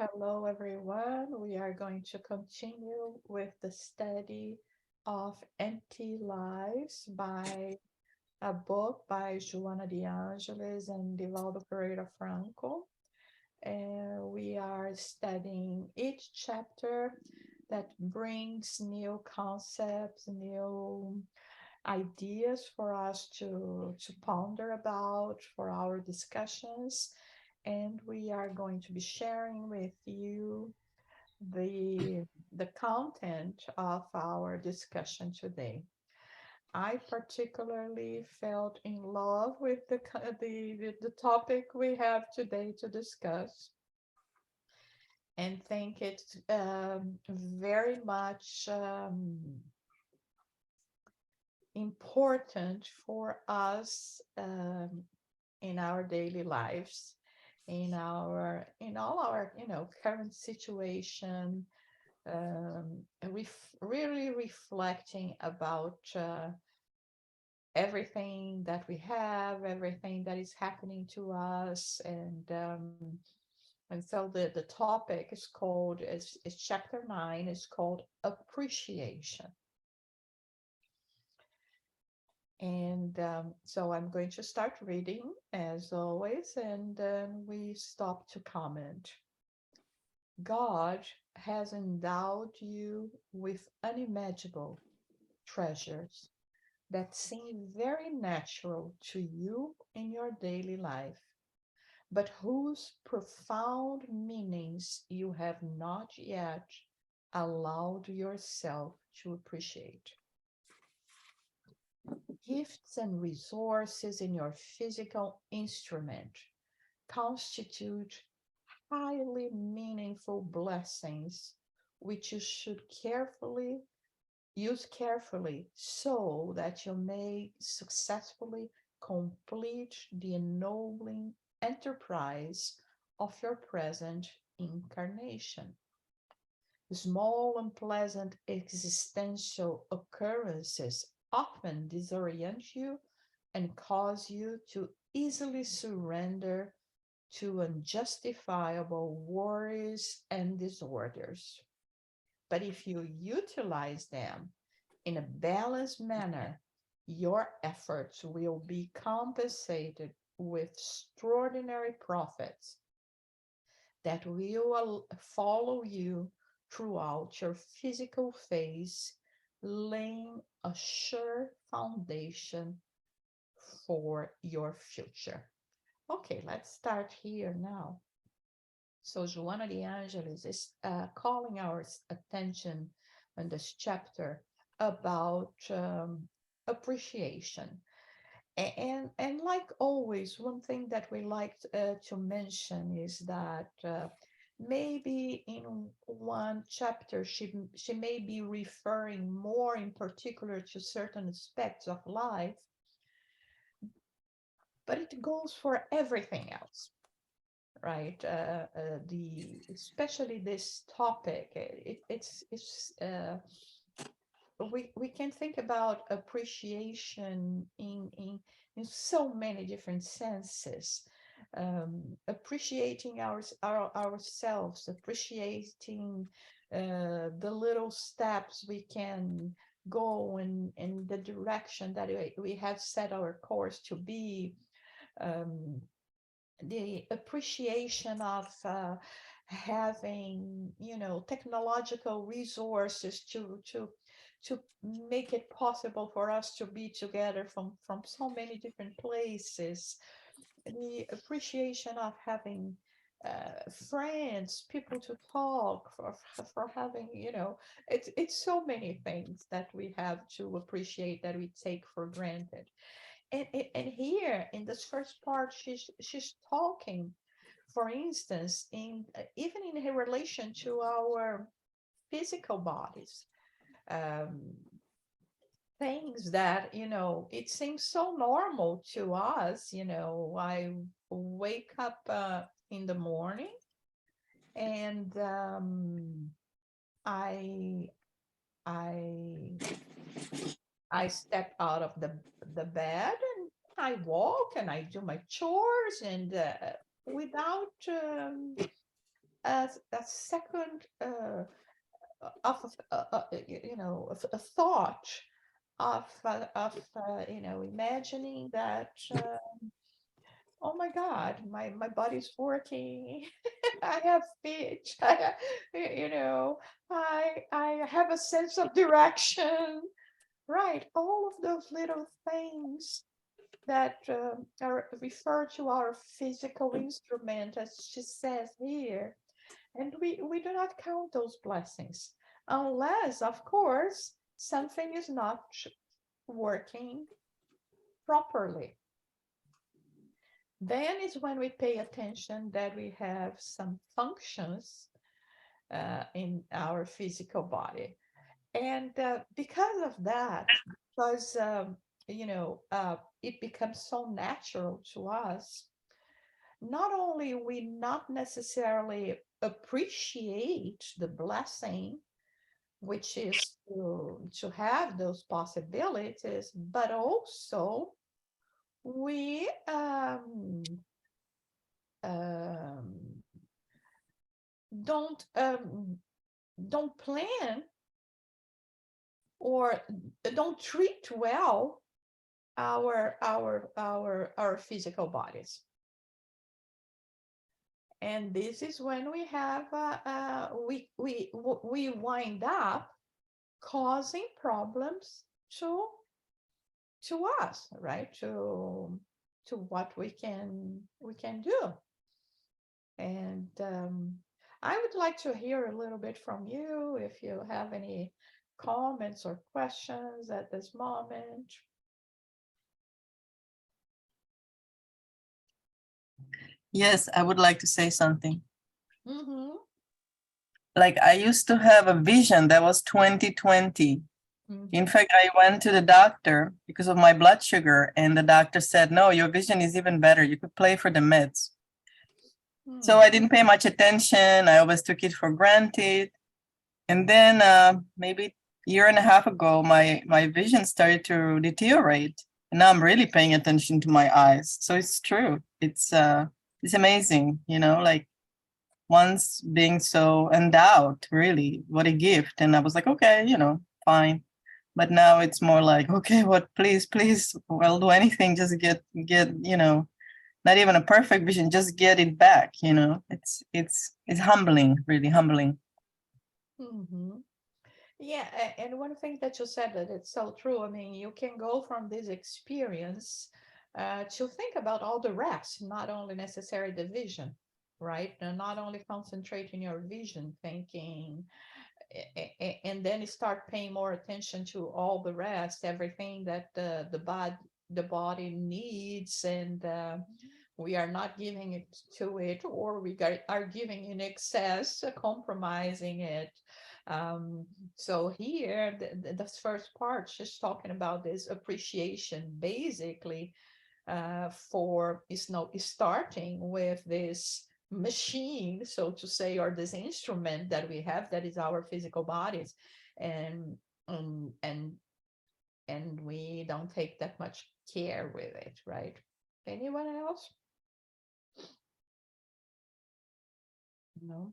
hello, everyone. We are going to continue with the study of Empty Lives by a book by Joanna de Angelis and Divaldo Franco. And we are studying each chapter that brings new concepts, new ideas for us to ponder about for our discussions. And we are going to be sharing with you the the content of our discussion today. I particularly felt in love with the topic we have today to discuss, and think it's very much important for us in our daily lives, in all our current situation, really reflecting about everything that we have, everything that is happening to us, and so the topic is chapter 9, is called appreciation. And so I'm going to start reading as always, and then we stop to comment. God has endowed you with unimaginable treasures that seem very natural to you in your daily life, but whose profound meanings you have not yet allowed yourself to appreciate. Gifts and resources in your physical instrument constitute highly meaningful blessings, which you should use carefully so that you may successfully complete the ennobling enterprise of your present incarnation. Small unpleasant existential occurrences often disorient you and cause you to easily surrender to unjustifiable worries and disorders. But if you utilize them in a balanced manner, your efforts will be compensated with extraordinary profits that will follow you throughout your physical phase, laying a sure foundation for your future. Okay, let's start here now. So Joanna de Angelis is calling our attention in this chapter about appreciation. And like always, one thing that we like to mention is that maybe in one chapter she may be referring more in particular to certain aspects of life, but it goes for everything else, right? Especially this topic, we can think about appreciation in so many different senses. Appreciating ourselves, appreciating the little steps we can go in the direction that we have set our course to be. The appreciation of having technological resources to make it possible for us to be together from so many different places, the appreciation of having friends, people to talk, for having, it's so many things that we have to appreciate that we take for granted. And here in this first part, she's talking, for instance, in even in her relation to our physical bodies, um, things that it seems so normal to us. I wake up in the morning, and I I I step out of the bed, and I walk and I do my chores, and without a second of a thought of imagining that oh my God, my body's working. I have speech. You know, I have a sense of direction. Right, all of those little things that are refer to our physical instrument, as she says here, and we do not count those blessings unless, of course, something is not working properly. Then is when we pay attention that we have some functions in our physical body. And because of that, because it becomes so natural to us, not only we not necessarily appreciate the blessing, which is to have those possibilities, but also we um, don't don't plan or don't treat well our physical bodies. And this is when we have we wind up causing problems to us, right? To what we can do. And I would like to hear a little bit from you if you have any comments or questions at this moment. Yes, I would like to say something. Mm-hmm. Like I used to have a vision that was 20/20. Mm-hmm. In fact, I went to the doctor because of my blood sugar, and the doctor said, no, your vision is even better. You could play for the meds. So I didn't pay much attention. I always took it for granted. And then maybe a year and a half ago, my vision started to deteriorate. And now I'm really paying attention to my eyes. So it's true. It's amazing, like once being so endowed, really, what a gift. And I was like, okay, fine. But now it's more like, okay, what, please, I'll do anything, just get, not even a perfect vision, just get it back, it's humbling, really humbling. Mm-hmm. Yeah, and one thing that you said that it's so true. I mean, you can go from this experience to think about all the rest, not only necessarily the vision, right? And not only concentrating your vision, thinking, and then you start paying more attention to all the rest, everything that the body needs, and we are not giving it to it, or we are giving in excess, compromising it. So here, the first part, she's talking about this appreciation, basically, for starting with this machine, so to say, or this instrument that we have, that is our physical bodies, and um, and and we don't take that much care with it, right? Anyone else? No.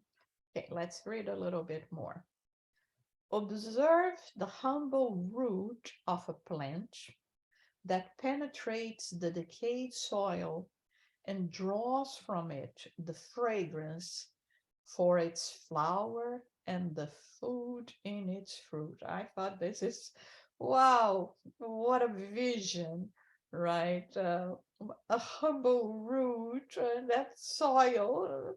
Okay, let's read a little bit more. Observe the humble root of a plant that penetrates the decayed soil and draws from it the fragrance for its flower and the food in its fruit. I thought this is, wow, what a vision, right? A humble root, that soil,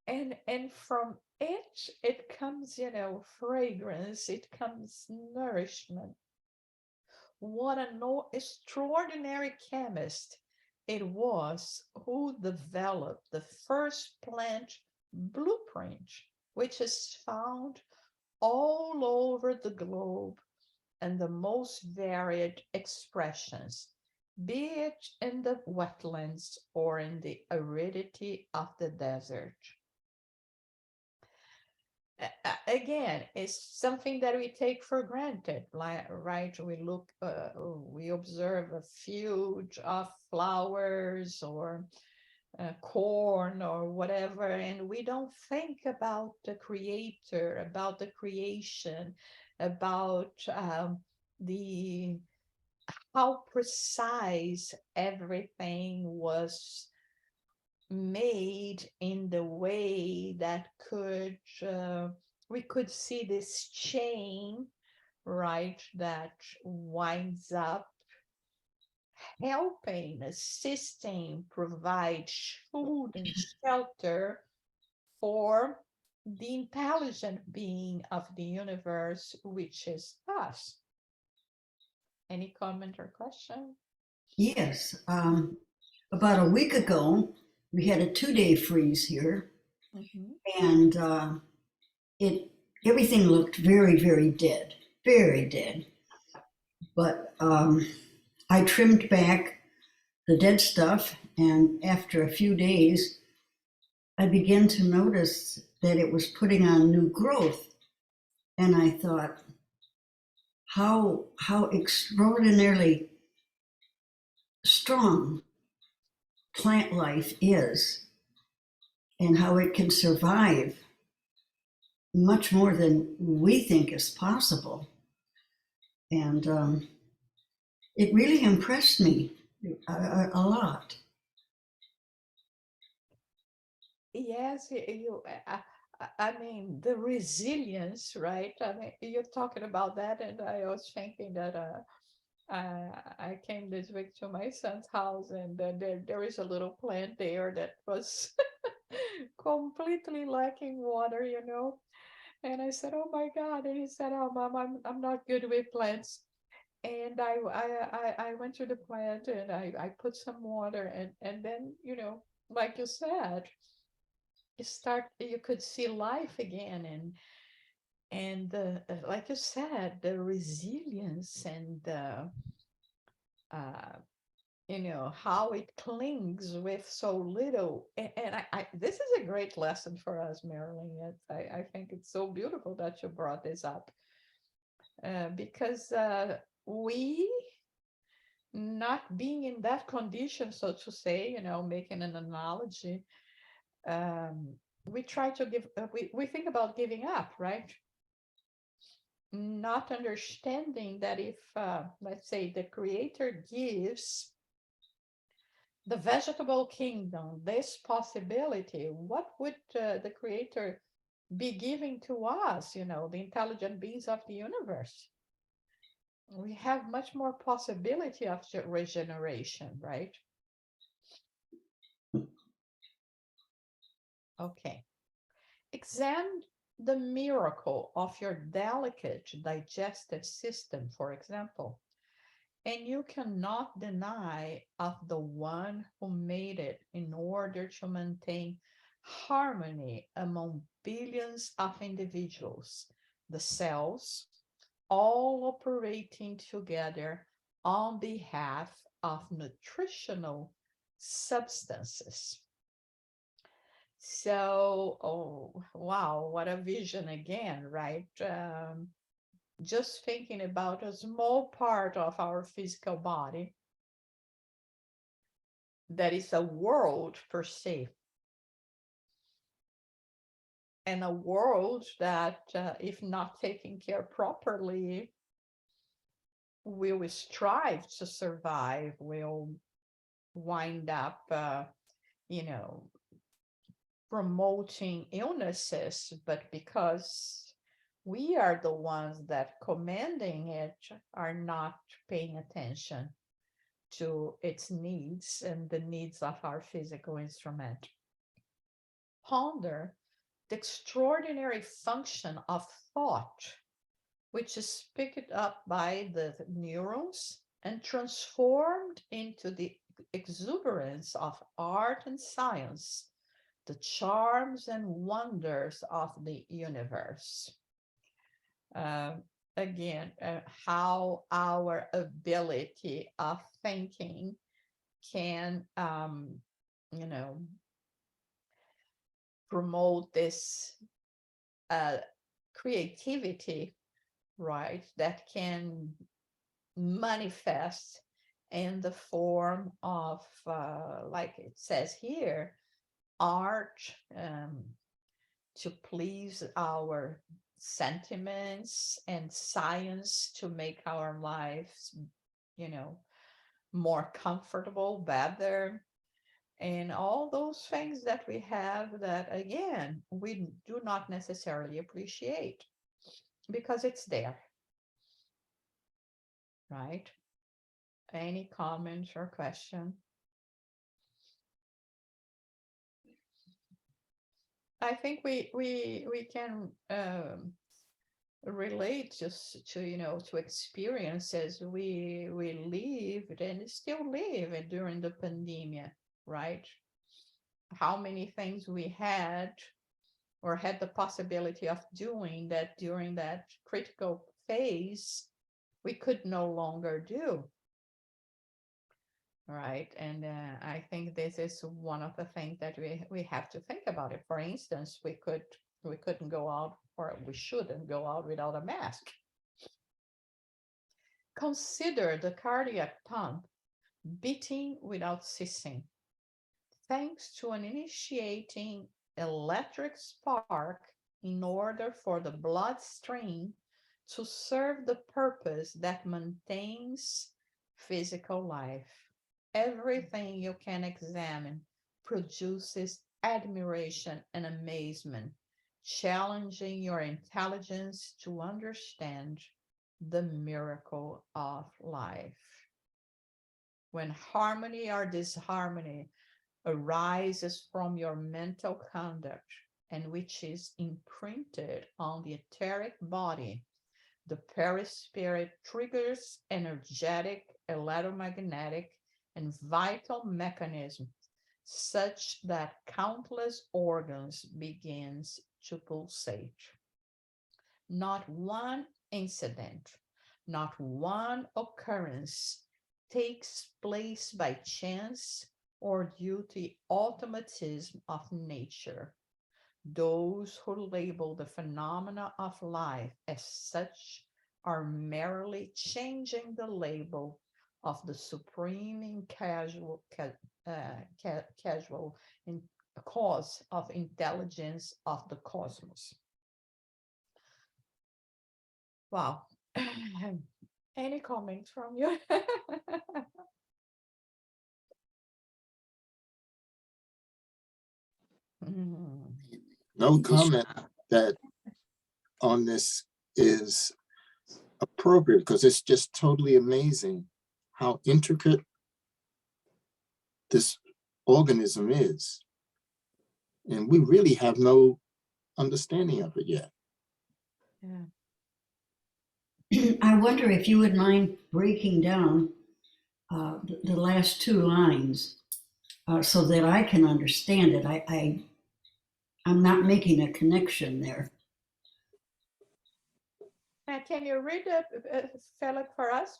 and from it comes, fragrance, it comes nourishment. What an extraordinary chemist it was who developed the first plant blueprint, which is found all over the globe and the most varied expressions, be it in the wetlands or in the aridity of the desert. Again, it's something that we take for granted, like, right? We observe a field of flowers, or corn or whatever, and we don't think about the creator, about the creation, about the how precise everything was made in the way that we could see this chain, right, that winds up helping, assisting, provide food and shelter for the intelligent being of the universe, which is us. Any comment or question? Yes. About a week ago, we had a 2-day freeze here, and it everything looked very, very dead, very dead. But I trimmed back the dead stuff, and after a few days, I began to notice that it was putting on new growth. And I thought, how extraordinarily strong plant life is, and how it can survive much more than we think is possible. And it really impressed me a lot. Yes, I mean, the resilience, right? I mean, you're talking about that, and I was thinking that I came this week to my son's house, and there is a little plant there that was completely lacking water, you know. And I said, "Oh my God!" And he said, "Oh, Mom, I'm not good with plants." And I went to the plant and I put some water, and then, you know, like you said, you could see life again, and like you said, the resilience and the uh, you know, how it clings with so little. And this is a great lesson for us, Marilyn. I think it's so beautiful that you brought this up, because we, not being in that condition, so to say, you know, making an analogy, we try to give, we think about giving up, right? Not understanding that if, let's say, the creator gives the vegetable kingdom this possibility, what would the creator be giving to us, you know, the intelligent beings of the universe? We have much more possibility of regeneration, right? Okay. Examine the miracle of your delicate digestive system, for example, and you cannot deny of the one who made it in order to maintain harmony among billions of individuals, the cells, all operating together on behalf of nutritional substances. So, oh, wow, what a vision again, right? Just thinking about a small part of our physical body that is a world per se, and a world that, if not taken care properly, will strive to survive, will wind up, you know, promoting illnesses, but because we are the ones that commanding it are not paying attention to its needs and the needs of our physical instrument. Ponder the extraordinary function of thought, which is picked up by the neurons and transformed into the exuberance of art and science, the charms and wonders of the universe. Again, how our ability of thinking can, you know, promote this creativity, right, that can manifest in the form of, like it says here, art, to please our sentiments, and science to make our lives, more comfortable, better, and all those things that we have that, again, we do not necessarily appreciate because it's there, right? Any comments or question? I think we can relate just to experiences we lived and still live during the pandemic, right? How many things we had or had the possibility of doing that during that critical phase we could no longer do, right? And I think this is one of the things that we have to think about it. For instance, we couldn't go out, or we shouldn't go out without a mask. Consider the cardiac pump beating without ceasing, thanks to an initiating electric spark in order for the bloodstream to serve the purpose that maintains physical life. Everything you can examine produces admiration and amazement, challenging your intelligence to understand the miracle of life. When harmony or disharmony arises from your mental conduct and which is imprinted on the etheric body, the perispirit triggers energetic, electromagnetic, and vital mechanisms such that countless organs begins to pulsate. Not one incident, not one occurrence takes place by chance or due to the automatism of nature. Those who label the phenomena of life as such are merely changing the label of the supreme and casual cause of intelligence of the cosmos. Wow. Any comments from you? No comment that on this is appropriate, because it's just totally amazing how intricate this organism is. And we really have no understanding of it yet. Yeah. I wonder if you would mind breaking down the last two lines so that I can understand it. I'm not making a connection there. Can you read Philip for us?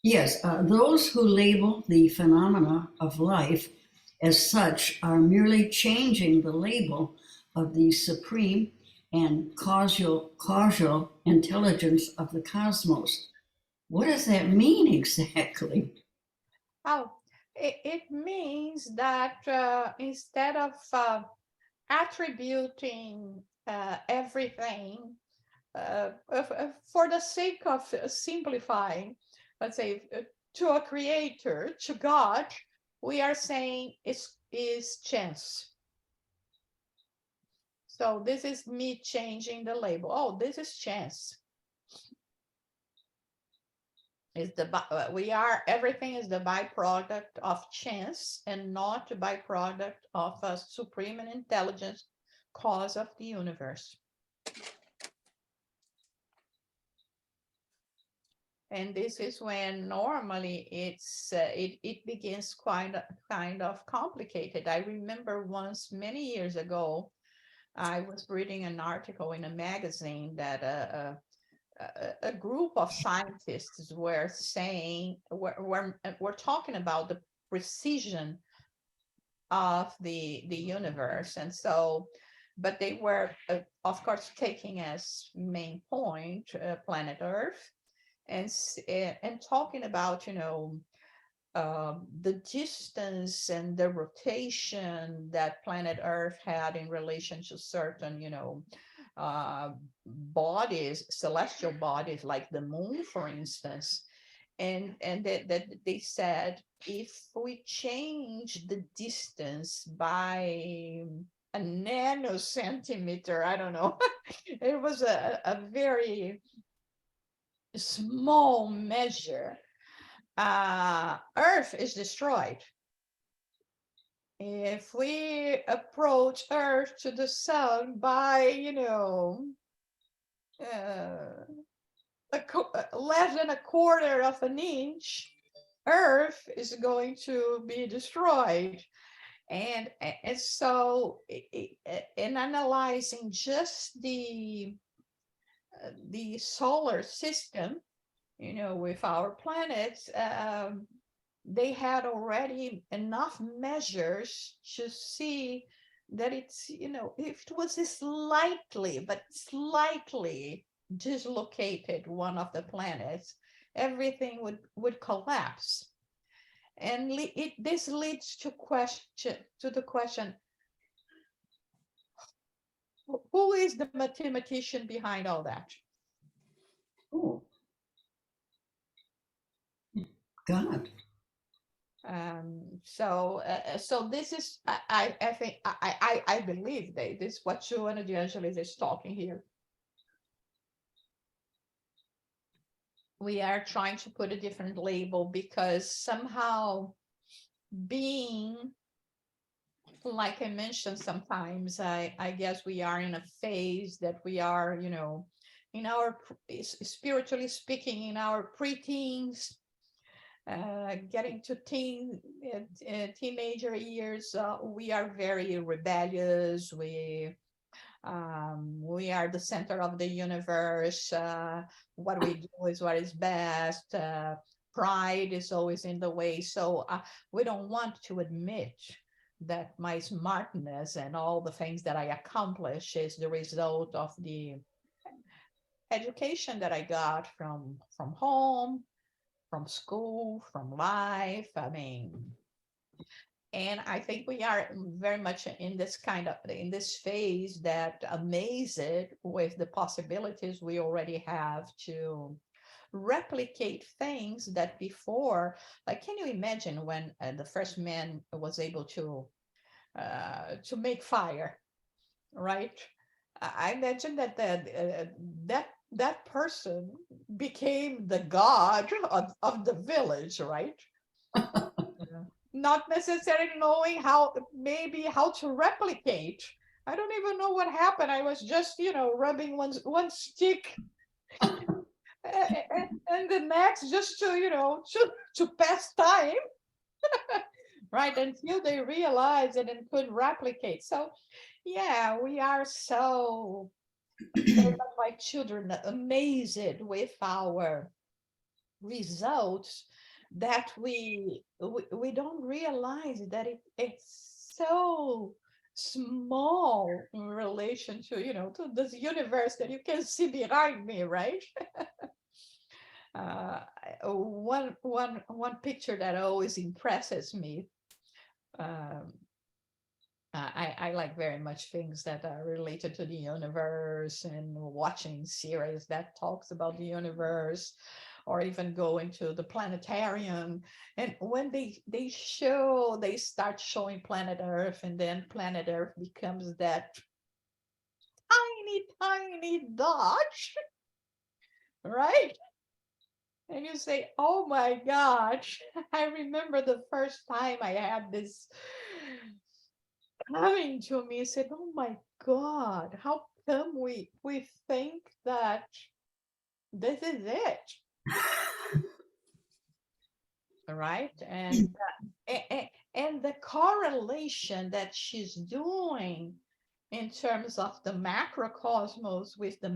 Yes, those who label the phenomena of life as such are merely changing the label of the supreme and causal intelligence of the cosmos. What does that mean exactly? Oh, it means that instead of attributing everything for the sake of simplifying, let's say, to a creator, to God, we are saying is chance. So this is me changing the label. Oh, this is chance. Everything is the byproduct of chance and not a byproduct of a supreme and intelligent cause of the universe. And this is when normally it begins kind of complicated. I remember once many years ago, I was reading an article in a magazine that a group of scientists were saying, we're talking about the precision of the universe. And so, but they were, of course, taking as main point planet Earth, and talking about, the distance and the rotation that planet Earth had in relation to certain, bodies, celestial bodies, like the moon, for instance. And that they said, if we change the distance by a nanocentimeter, I don't know, it was a very small measure, Earth is destroyed. If we approach Earth to the sun by, less than a quarter of an inch, Earth is going to be destroyed. And so in analyzing just the solar system, with our planets, they had already enough measures to see that it's, if it was slightly dislocated one of the planets, everything would collapse. And this leads to the question, who is the mathematician behind all that? Oh, God. So this is, I think, I believe that this is what Joanna de Angelis is talking here. We are trying to put a different label because somehow being, like I mentioned, sometimes I guess we are in a phase that we are, in our, spiritually speaking, in our preteens, getting to teenager years, we are very rebellious. We are the center of the universe. What we do is what is best. Pride is always in the way. So we don't want to admit that my smartness and all the things that I accomplish is the result of the education that I got from home, from school, from life. And I think we are very much in this phase that amazed with the possibilities we already have to replicate things that before, like, can you imagine when the first man was able to make fire, right? I imagine that that person became the god of the village, right? Not necessarily knowing how to replicate. I don't even know what happened. I was just, rubbing one stick and the next, just to, to pass time, right? Until they realized it and could replicate. So, yeah, we are so like children, amazed with our results, that we don't realize that it's so small in relation to, to this universe that you can see behind me, right? One picture that always impresses me. I like very much things that are related to the universe, and watching series that talks about the universe, or even going to the planetarium. And when they start showing planet Earth, and then planet Earth becomes that tiny dot, right? And you say, oh my gosh, I remember the first time I had this coming to me, said, oh my God, how come we think that this is it? Right? And the correlation that she's doing in terms of the macrocosmos with the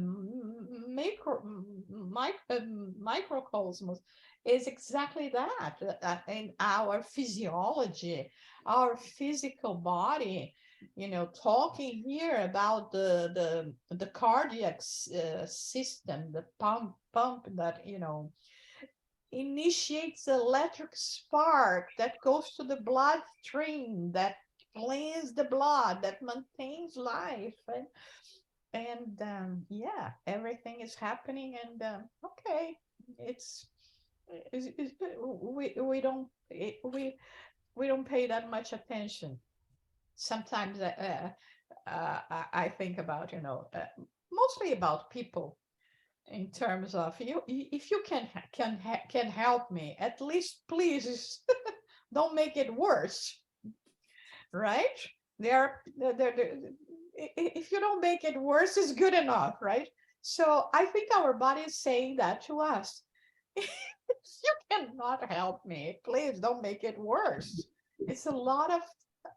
microcosmos is exactly that. In our physiology, our physical body, talking here about the cardiac system, the pump that, initiates electric spark that goes to the bloodstream, that cleans the blood, that maintains life. And yeah, everything is happening. And okay, we don't pay that much attention. Sometimes I think about, mostly about people, in terms of, you, if you can help me, at least please don't make it worse, right? If you don't make it worse, it's good enough, right? So I think our body is saying that to us. You cannot help me, please don't make it worse. It's a lot of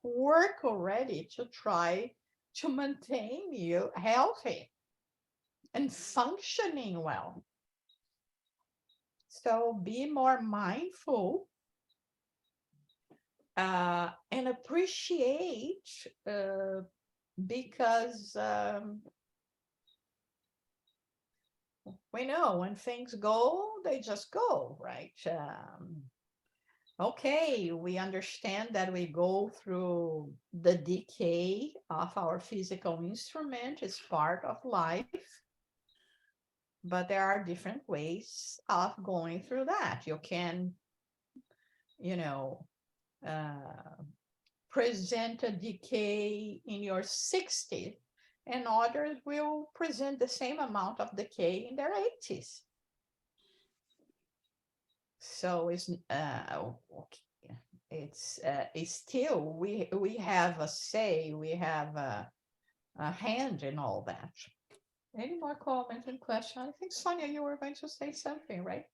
work already to try to maintain you healthy and functioning well. So be more mindful and appreciate, because we know when things go, they just go, right? Okay, we understand that we go through the decay of our physical instrument, it's part of life. But there are different ways of going through that. You can, present a decay in your 60s, and others will present the same amount of decay in their 80s. So it's still, we have a say, we have a hand in all that. Any more comments and questions? I think, Sonia, you were going to say something, right?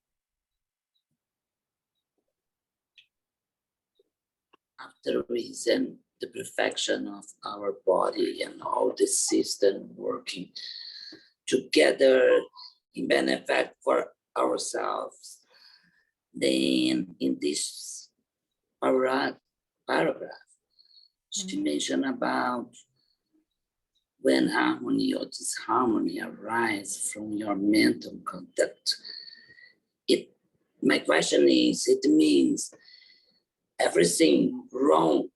After reason, the perfection of our body and all the system working together in benefit for ourselves, then in this paragraph, she mentioned about when harmony or disharmony arise from your mental conduct. My question is, it means everything wrong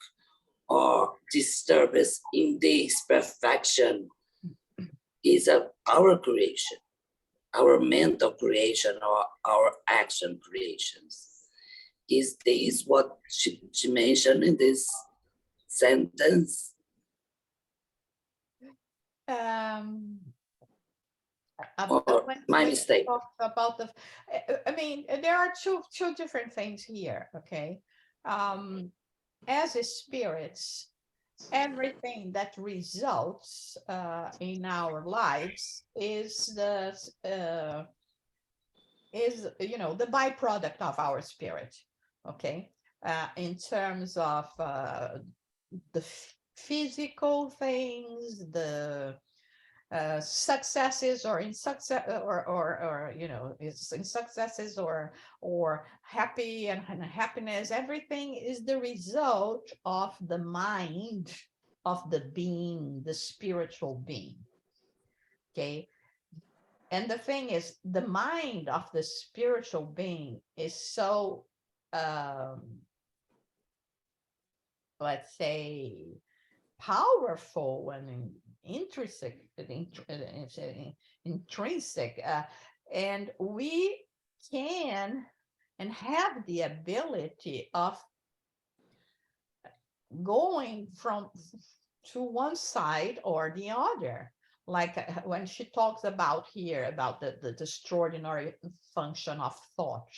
or disturbance in this perfection is our creation, our mental creation or our action creations. Is this what she mentioned in this sentence? My mistake. About I mean, there are two different things here, okay? As a spirits, everything that results in our lives is the byproduct of our spirit, okay? In terms of the physical things, the successes or in success, or it's in successes or happy and happiness, everything is the result of the mind of the being, the spiritual being, okay? And the thing is, the mind of the spiritual being is so let's say powerful and intrinsic, and we can and have the ability of going to one side or the other, like when she talks about here about the extraordinary function of thought.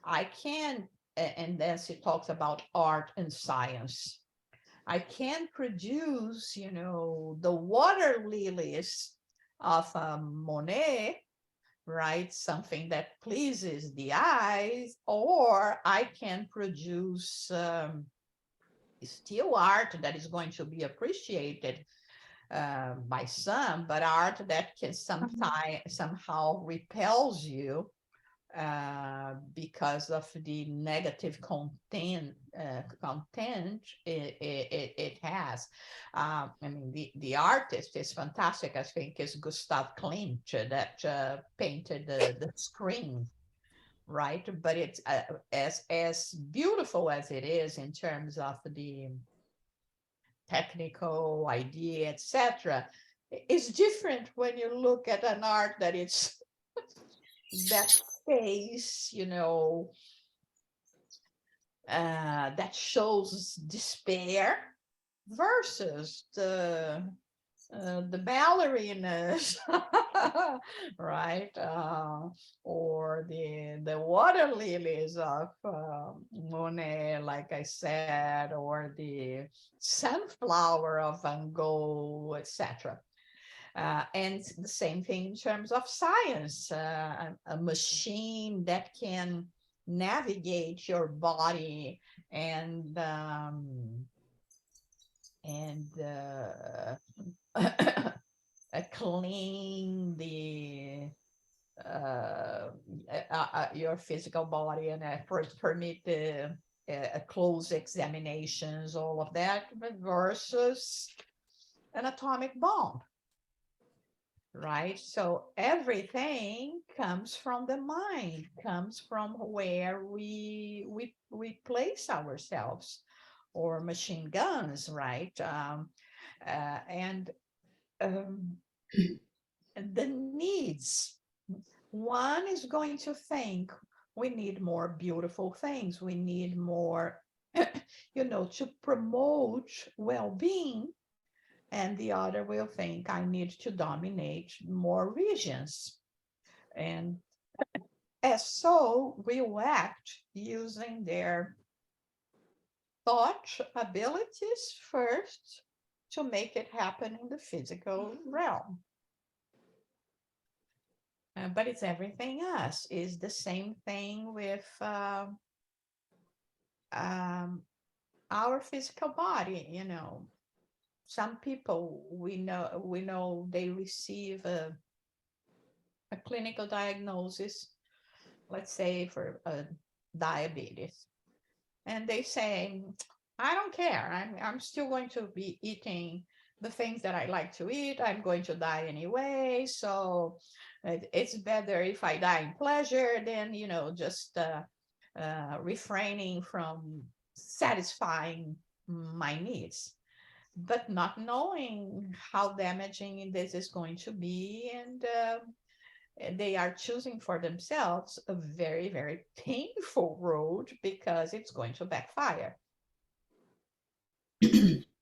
I can, and then she talks about art and science. I can produce, the water lilies of Monet, right? Something that pleases the eyes, or I can produce still art that is going to be appreciated by some, but art that can somehow repels you because of the negative content it has. I mean, the artist is fantastic. I think is Gustav Klimt that painted the screen, right? But it's as beautiful as it is in terms of the technical idea, etc. It's different when you look at an art that it's that face, that shows despair versus the ballerinas, right? Or the water lilies of Monet, like I said, or the sunflower of Van Gogh, etc. And the same thing in terms of science, a machine that can navigate your body and clean your physical body and permit the close examinations, all of that, versus an atomic bomb, right? So everything comes from the mind, comes from where we place ourselves, or machine guns, right? And the needs. One is going to think we need more beautiful things. We need more, to promote well-being. And the other will think I need to dominate more regions. And as so, will act using their thought abilities first to make it happen in the physical realm. But it's everything else. Is the same thing with our physical body. Some people we know they receive a clinical diagnosis, let's say for diabetes, and they say, I don't care, I'm still going to be eating the things that I like to eat. I'm going to die anyway, so it's better if I die in pleasure than just refraining from satisfying my needs, but not knowing how damaging this is going to be. And they are choosing for themselves a very, very painful road because it's going to backfire.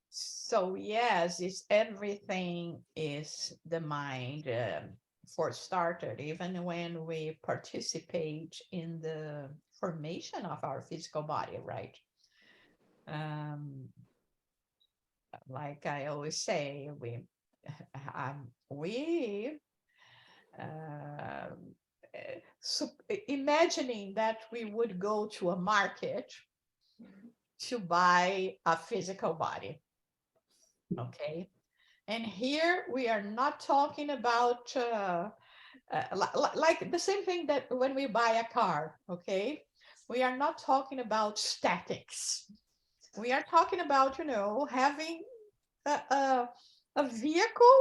So yes, it's everything is the mind, for started, even when we participate in the formation of our physical body, right? Like I always say, so imagining that we would go to a market to buy a physical body, okay? And here we are not talking about like the same thing that when we buy a car, okay? We are not talking about statics. We are talking about, having a vehicle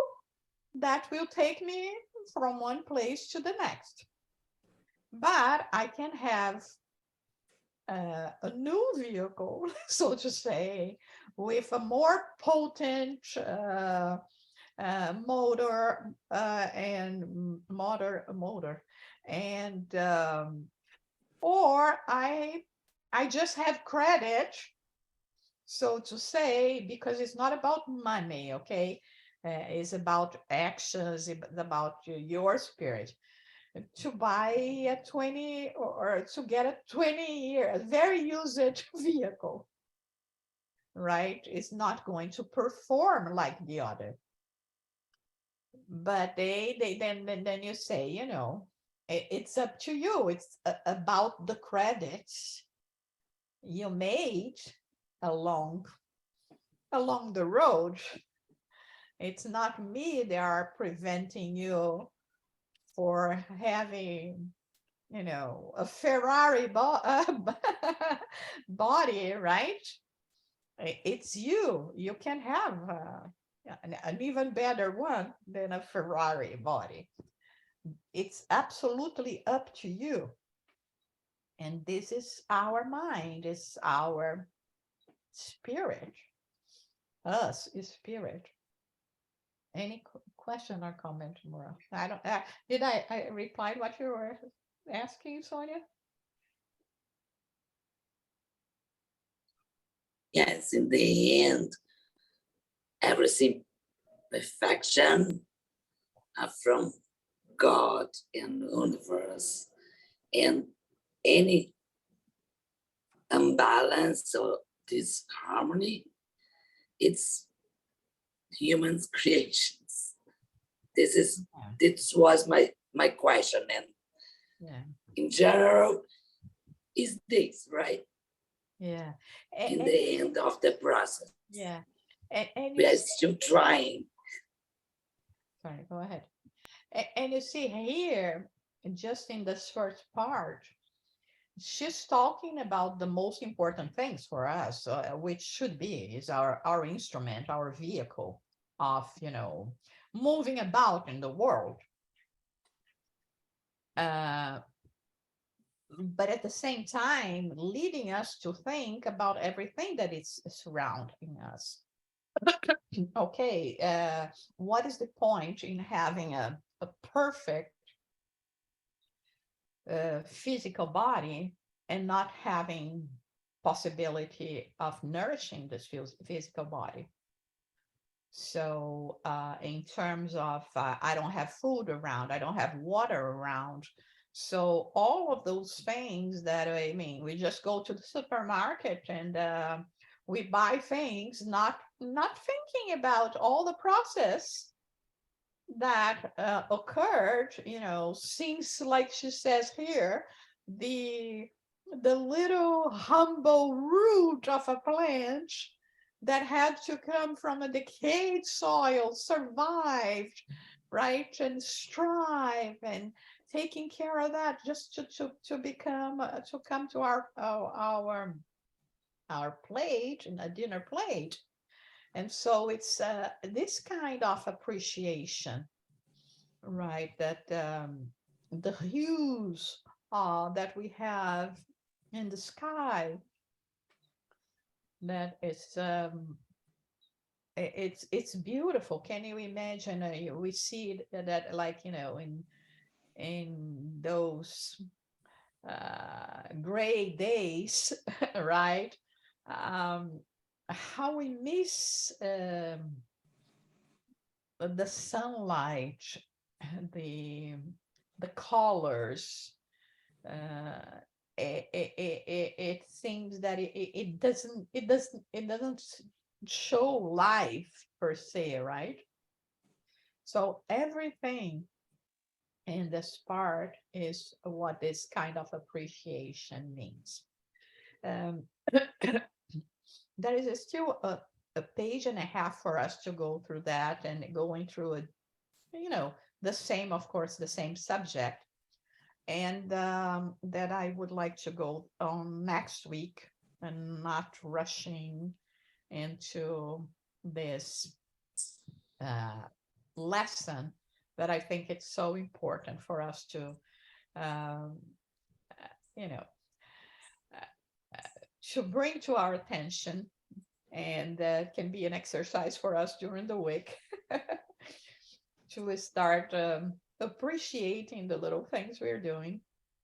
that will take me from one place to the next. But I can have a new vehicle, so to say, with a more potent motor and or I just have credit, so to say, because it's not about money, okay? It's about actions, it's about your spirit. To buy a 20 or to get a 20-year, very used vehicle, right? It's not going to perform like the other. But then you say, it's up to you. It's about the credits you made along the road. It's not me that are preventing you for having, a Ferrari body, right? It's you. You can have an even better one than a Ferrari body. It's absolutely up to you. And this is our mind, it's our spirit. Us is spirit. Any question or comment, Maura? I don't, did I replied what you were asking, Sonia? Yes, in the end, everything perfection are from God and universe, and any imbalance or disharmony, it's humans' creations. This was my question, and Yeah. in general, is this right? Yeah. In the end of the process, yeah. And we you are see, still trying. sorry, go ahead. And you see here, just in this first part, she's talking about the most important things for us, which should be is our instrument, our vehicle of, moving about in the world. But at the same time, leading us to think about everything that is surrounding us. Okay, what is the point in having a perfect physical body and not having possibility of nourishing this physical body? So in terms of I don't have food around, I don't have water around. So all of those things that, I mean, we just go to the supermarket and we buy things, not thinking about all the process that occurred, since, like she says here, the little humble root of a plant that had to come from a decayed soil survived, right, and strive and taking care of that just to become to come to our plate, and a dinner plate. And so it's this kind of appreciation, right, that the hues that we have in the sky, that it's beautiful. Can you imagine? We see that, like, in those gray days, right? How we miss the sunlight, the colors. It seems that it doesn't show life per se, right? So everything in this part is what this kind of appreciation means. There is still a page and a half for us to go through that, and going through the same, of course, the same subject. And that I would like to go on next week and not rushing into this lesson, that I think it's so important for us to, um, you know, to bring to our attention, and can be an exercise for us during the week to start appreciating the little things we're doing,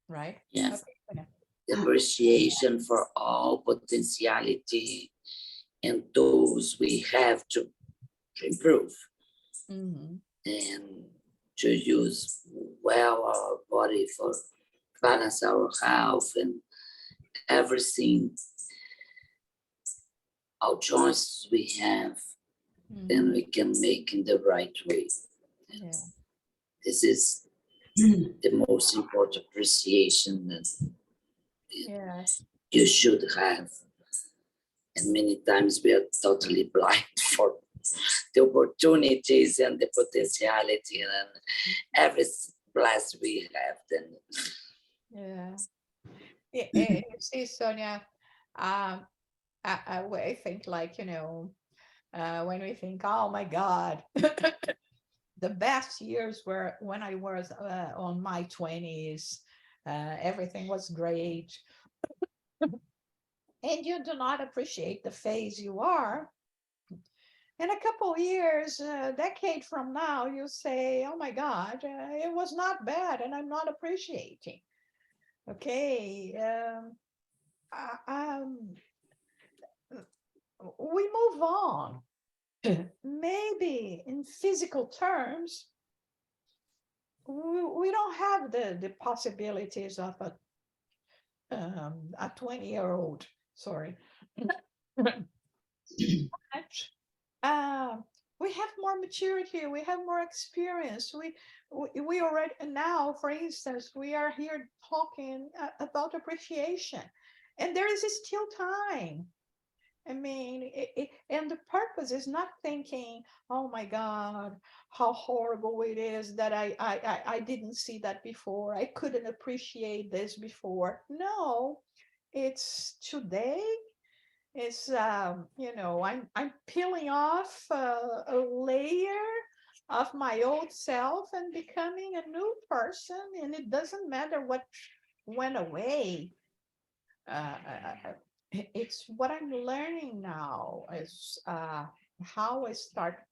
right? Yes. Okay. Appreciation for all potentiality and those we have to improve. Mm-hmm. And to use well our body for balance our health and everything, our choices we have, then we can make in the right way. Yeah. This is the most important appreciation that you should have. And many times we are totally blind for the opportunities and the potentiality and every blast we have. Then You see, Sonia, I think, like, when we think, oh my God, the best years were when I was on my 20s, Everything was great. And you do not appreciate the phase you are. In a couple of years, a decade from now, you say, oh my God, it was not bad and I'm not appreciating. Okay. We move on. Maybe in physical terms, we don't have the possibilities of a 20-year-old, sorry. We have more maturity, we have more experience. We already now, for instance, we are here talking about appreciation, and there is still time. I mean, and the purpose is not thinking, oh my God, how horrible it is that I didn't see that before. I couldn't appreciate this before. No, it's today. It's I'm peeling off a layer of my old self and becoming a new person, and it doesn't matter what went away. It's what I'm learning now is how I start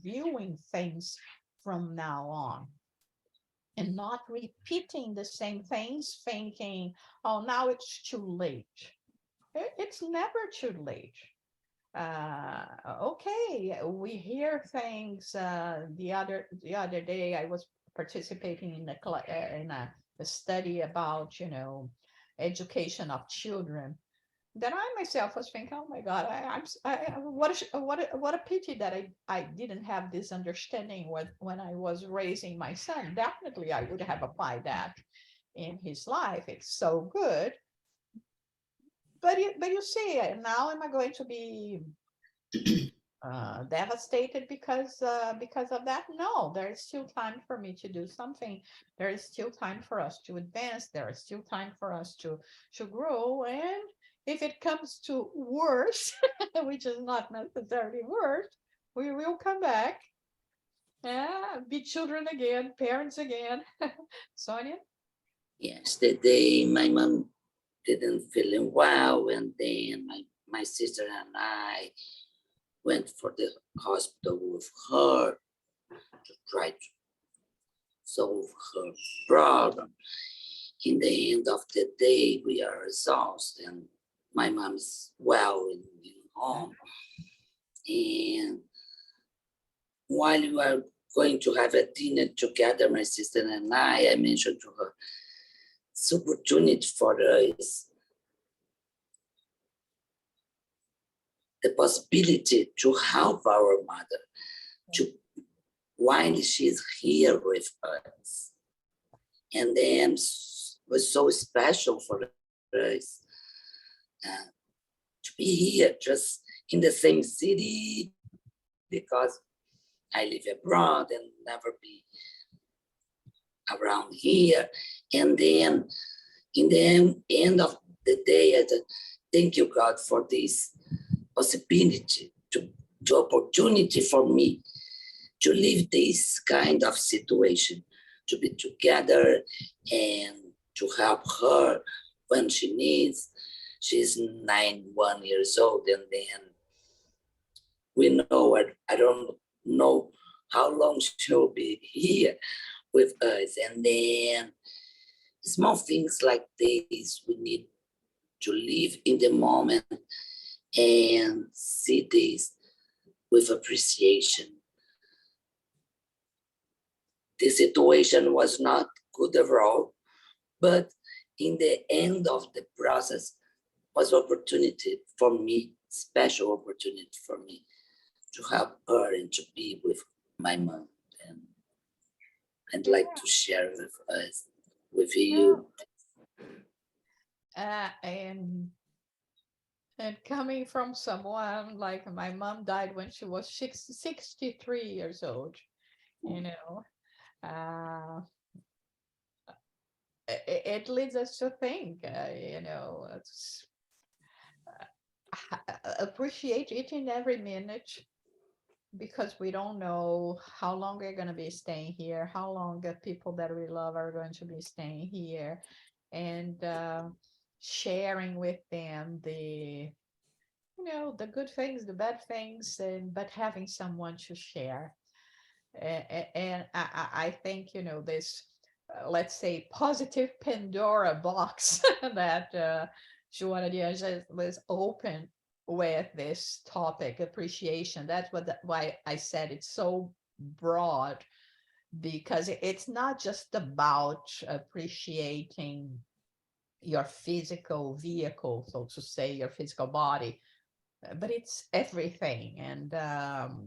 viewing things from now on, and not repeating the same things, thinking, oh, now it's too late. It's never too late. Okay, we hear things. The other day, I was participating in a study about education of children. Then I myself was thinking, oh my God, what a pity that I didn't have this understanding when I was raising my son. Definitely, I would have applied that in his life. It's so good. But you see, now am I going to be devastated because of that? No, there is still time for me to do something. There is still time for us to advance. There is still time for us to grow. And if it comes to worse, which is not necessarily worse, we will come back. Yeah, be children again, parents again. Sonia? Yes, the day my mom didn't feeling well, and then my sister and I went for the hospital with her to try to solve her problem. In the end of the day, we are exhausted, and my mom's well in home. And while we were going to have a dinner together, my sister and I mentioned to her, it's an opportunity for us, the possibility to help our mother, to while she's here with us. And then was so special for us to be here, just in the same city, because I live abroad and never be around here. And then in the end of the day, I said, thank you, God, for this possibility, to opportunity for me to live this kind of situation, to be together and to help her when she needs. She's 91 years old, and then we know, I don't know how long she'll be here with us. And then small things like this, we need to live in the moment and see this with appreciation. The situation was not good overall, but in the end of the process was opportunity for me, special opportunity for me to help her and to be with my mom. And I'd like to share with us, with you. And coming from someone like my mom died when she was 63 years old, it leads us to think, appreciate each and every minute, because we don't know how long we're going to be staying here, how long the people that we love are going to be staying here, and sharing with them the, the good things, the bad things, and but having someone to share. And I think, this, let's say, positive Pandora box that Joanna de Angelis was open with this topic, appreciation. That's why I said it's so broad, because it's not just about appreciating your physical vehicle, so to say, your physical body, but it's everything. And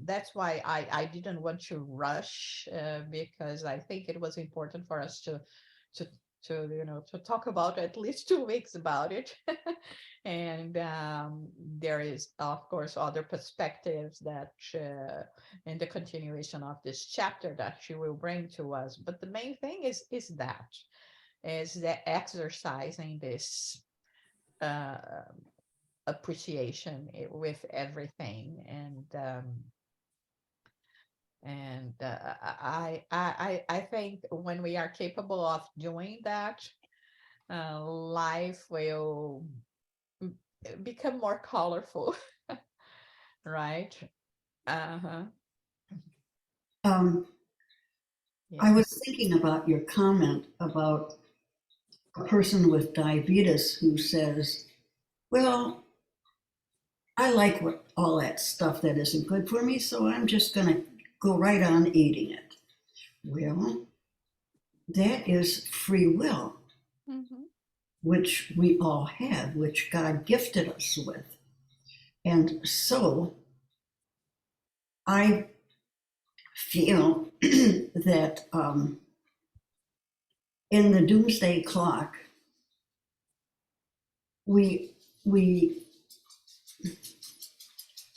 that's why I didn't want to rush, because I think it was important for us to to talk about at least 2 weeks about it. And there is, of course, other perspectives that in the continuation of this chapter that she will bring to us. But the main thing is that exercising this appreciation with everything. And I think when we are capable of doing that, life will become more colorful. Right. Uh-huh. I Yeah. was thinking about your comment about a person with diabetes who says, well, I like all that stuff that isn't good for me, so I'm just going to go right on eating it. Well, that is free will, Mm-hmm. which we all have, which God gifted us with. And so I feel that in the doomsday clock, we we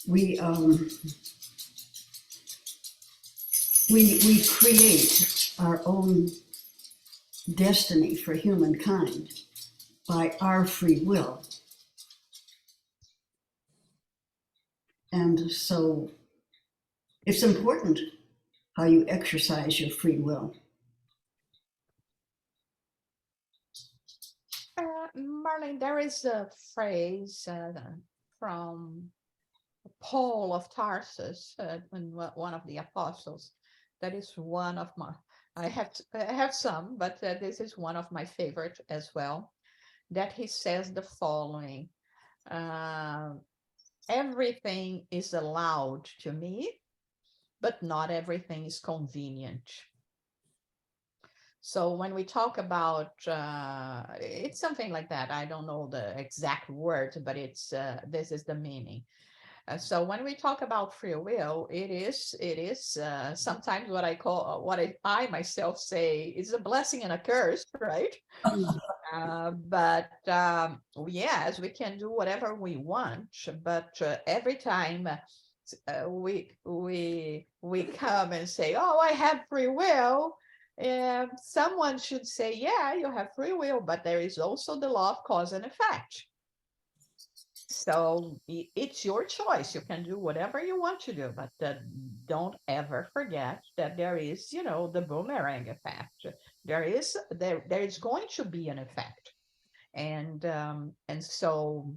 we we create our own destiny for humankind by our free will. And so it's important how you exercise your free will. Marlene, there is a phrase from Paul of Tarsus, one of the apostles. That is one of my, I have some, but this is one of my favorite as well. That he says the following: everything is allowed to me, but not everything is convenient. So when we talk about, it's something like that. I don't know the exact word, but it's this is the meaning. So when we talk about free will, it is sometimes what I call, what I myself say is a blessing and a curse, right? But yes, we can do whatever we want, but every time we come and say, "Oh, I have free will," someone should say, "Yeah, you have free will, but there is also the law of cause and effect." So it's your choice. You can do whatever you want to do, but don't ever forget that there is, the boomerang effect. There is going to be an effect, and so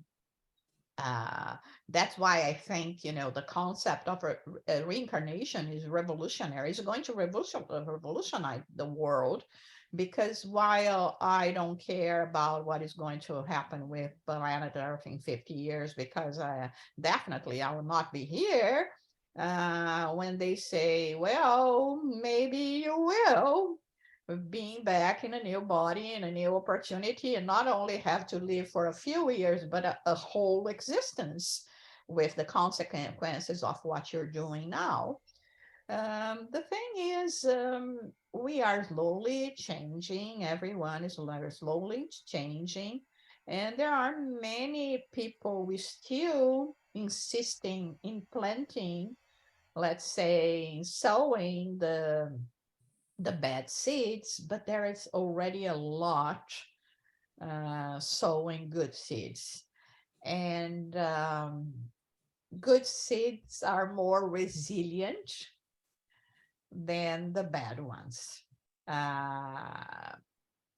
that's why I think, the concept of reincarnation is revolutionary. It's going to revolutionize the world, because while I don't care about what is going to happen with planet Earth in 50 years, because definitely I will not be here, when they say, well, maybe you will, being back in a new body and a new opportunity, and not only have to live for a few years, but a whole existence with the consequences of what you're doing now. The thing is, we are slowly changing. Everyone is slowly changing. And there are many people we still insisting in planting, let's say, sowing the bad seeds, but there is already a lot sowing good seeds. And good seeds are more resilient than the bad ones.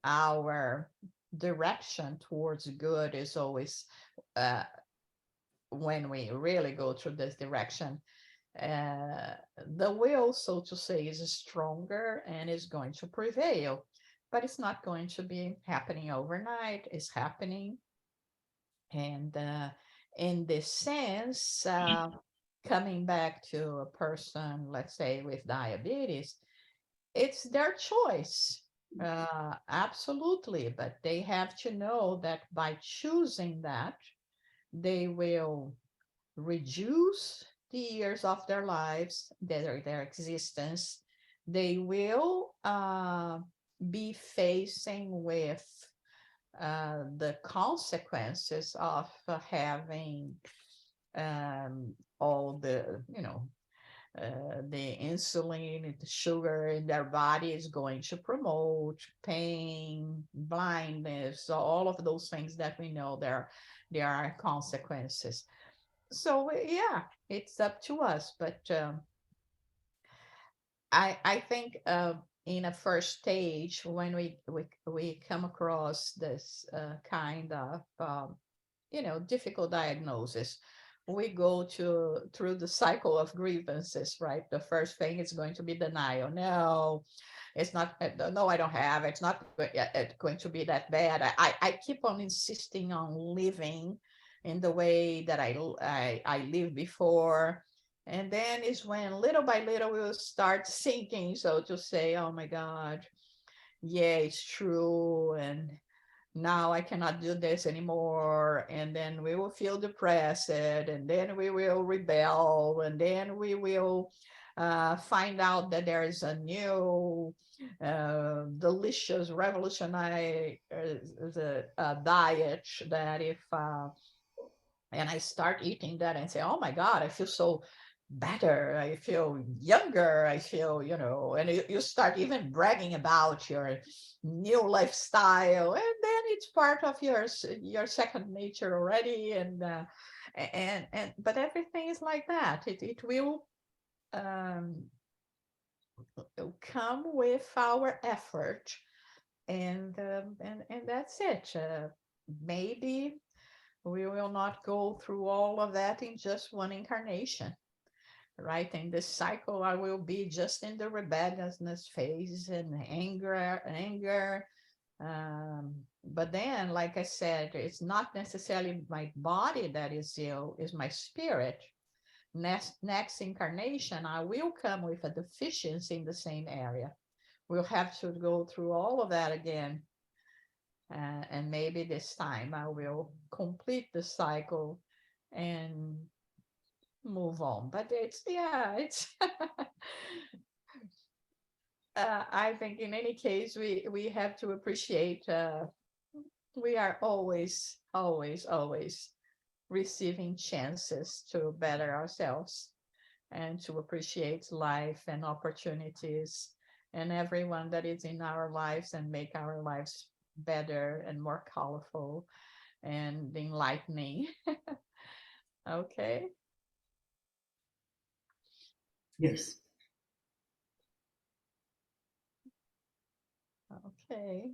Our direction towards good is always, when we really go through this direction, the will, so to say, is stronger and is going to prevail. But it's not going to be happening overnight. It's happening. And in this sense, coming back to a person, let's say, with diabetes, it's their choice. Absolutely. But they have to know that by choosing that, they will reduce the years of their lives, their existence. They will be facing with the consequences of having all the, the insulin, the sugar in their body is going to promote pain, blindness, all of those things that we know there are consequences. So yeah, it's up to us. But I think in a first stage, when we come across this kind of difficult diagnosis, we go through the cycle of grievances, right? The first thing is going to be denial. No, it's not. No, I don't have. It's not going to be that bad. I keep on insisting on living in the way that I lived before. And then is when little by little we will start sinking, so to say, oh my God, yeah, it's true. And now I cannot do this anymore. And then we will feel depressed, and then we will rebel, and then we will find out that there is a new, delicious, revolutionary diet that if, and I start eating that and say, oh my God, I feel so better, I feel younger, I feel, and you start even bragging about your new lifestyle, and then it's part of your second nature already. And but everything is like that. It will come with our effort, and that's it. Maybe we will not go through all of that in just one incarnation, right? In this cycle, I will be just in the rebelliousness phase and anger. But then, like I said, it's not necessarily my body that is ill, it's my spirit. Next incarnation, I will come with a deficiency in the same area. We'll have to go through all of that again. And maybe this time I will complete the cycle and move on. But it's I think in any case we have to appreciate we are always receiving chances to better ourselves and to appreciate life and opportunities and everyone that is in our lives, and make our lives better and more colorful and enlightening. Okay. Yes. Okay.